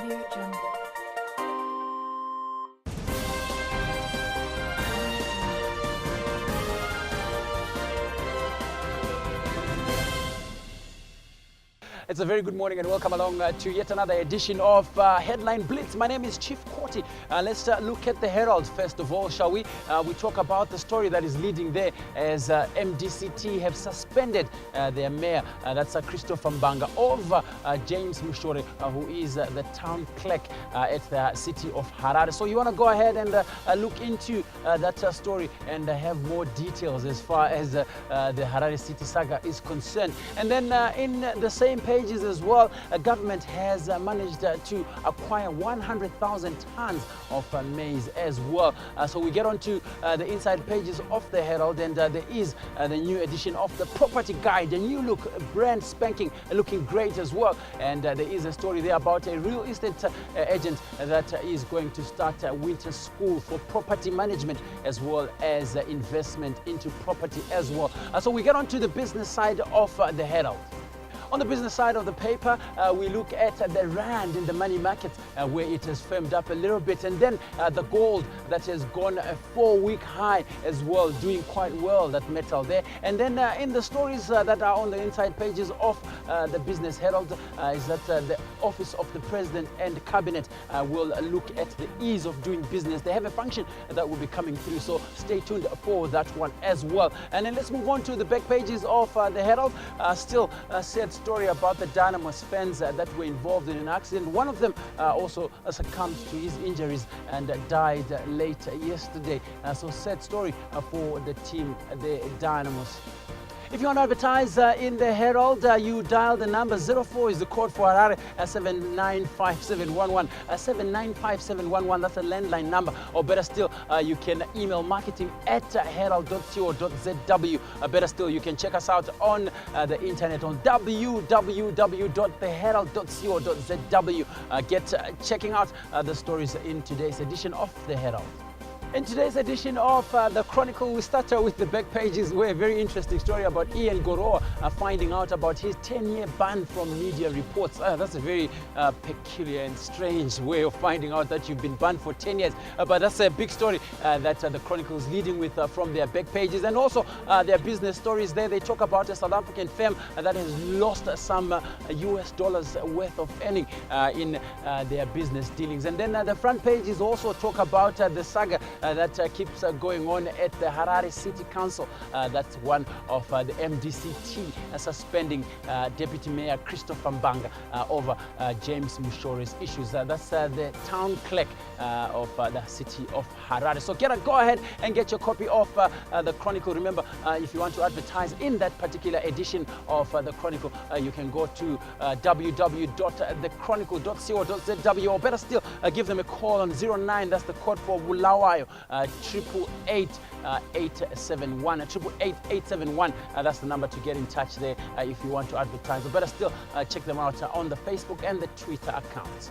Audio Jungle. It's a very good morning and welcome along to yet another edition of Headline Blitz. My name is Chief Koti. Let's look at the Herald first of all, shall we? We talk about the story that is leading there as MDCT have suspended their mayor, that's Christopher Mbanga, over James Mushore, who is the town clerk at the city of Harare. So you want to go ahead and look into that story and have more details as far as the Harare city saga is concerned. And then in the same pages as well, government has managed to acquire 100,000 tons of maize as well. So we get on to the inside pages of the Herald, and there is the new edition of the property guide, a new look, brand spanking, looking great as well. And there is a story there about a real estate agent that is going to start a winter school for property management as well as investment into property as well. So we get on to the business side of the Herald. On the business side of the paper, we look at the rand in the money market where it has firmed up a little bit, and then the gold that has gone a 4-week high as well, doing quite well, that metal there. And then in the stories that are on the inside pages of the Business Herald is that the Office of the President and Cabinet will look at the ease of doing business. They have a function that will be coming through, so stay tuned for that one as well. And then let's move on to the back pages of the Herald. Still sad story about the Dynamos fans that were involved in an accident. One of them also succumbed to his injuries and died late yesterday. So sad story for the team, the Dynamos. If you want to advertise in the Herald, you dial the number 04 is the code for Harare, 795711, 795711, that's a landline number. Or better still, you can email marketing@herald.co.zw. Better still, you can check us out on the internet on www.theherald.co.zw. Get checking out the stories in today's edition of the Herald. In today's edition of the Chronicle, we start with the back pages where a very interesting story about Ian Goroa finding out about his 10-year ban from media reports. That's a very peculiar and strange way of finding out that you've been banned for 10 years. But that's a big story that the Chronicle is leading with from their back pages. And also their business stories there. They talk about a South African firm that has lost some US dollars worth of earning in their business dealings. And then the front pages also talk about the saga that keeps going on at the Harare City Council. That's one of the MDCT suspending Deputy Mayor Christopher Mbanga over James Mushore's issues. That's the town clerk of the city of Harare. So go ahead and get your copy of the Chronicle. Remember, if you want to advertise in that particular edition of the Chronicle, you can go to www.thechronicle.co.zw, or better still, give them a call on 09, that's the code for Bulawayo, 888-871, 888-871. That's the number to get in touch there if you want to advertise. Or better still, check them out on the Facebook and the Twitter accounts.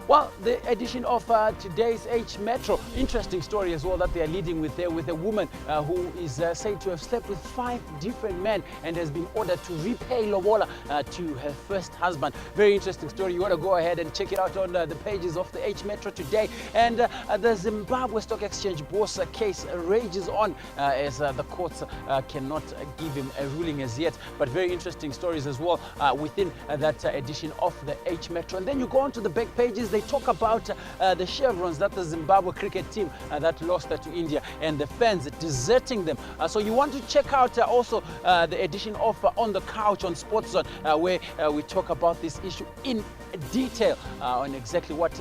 Well, the edition of today's H Metro, interesting story as well that they are leading with there, with a woman who is said to have slept with 5 different men and has been ordered to repay lobola to her first husband. Very interesting story. You want to go ahead and check it out on the pages of the H Metro today. And the Zimbabwe Stock Exchange boss case rages on as the courts cannot give him a ruling as yet. But very interesting stories as well within that edition of the H Metro. And then you go on to the back pages. They talk about the chevrons that the Zimbabwe cricket team that lost to India and the fans deserting them. So you want to check out also the edition of On the Couch on Sports Zone, where we talk about this issue in detail on exactly what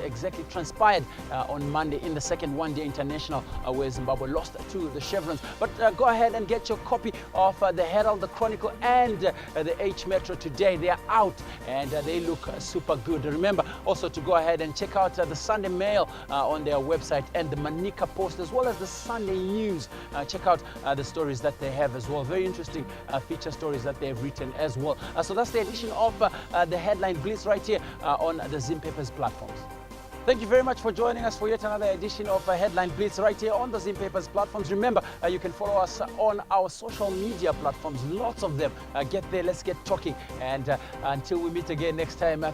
transpired on Monday in the second one-day international where Zimbabwe lost to the chevrons. But go ahead and get your copy of the Herald, the Chronicle, and the H Metro today. They are out and they look super good. Remember also to go ahead and check out the Sunday Mail on their website and the Manika Post, as well as the Sunday News. Check out the stories that they have as well. Very interesting feature stories that they have written as well. So that's the edition of the Headline Blitz right here on the Zimpapers platforms. Thank you very much for joining us for yet another edition of Headline Blitz right here on the Zimpapers platforms. Remember, you can follow us on our social media platforms, lots of them. Get there, let's get talking. And until we meet again next time, and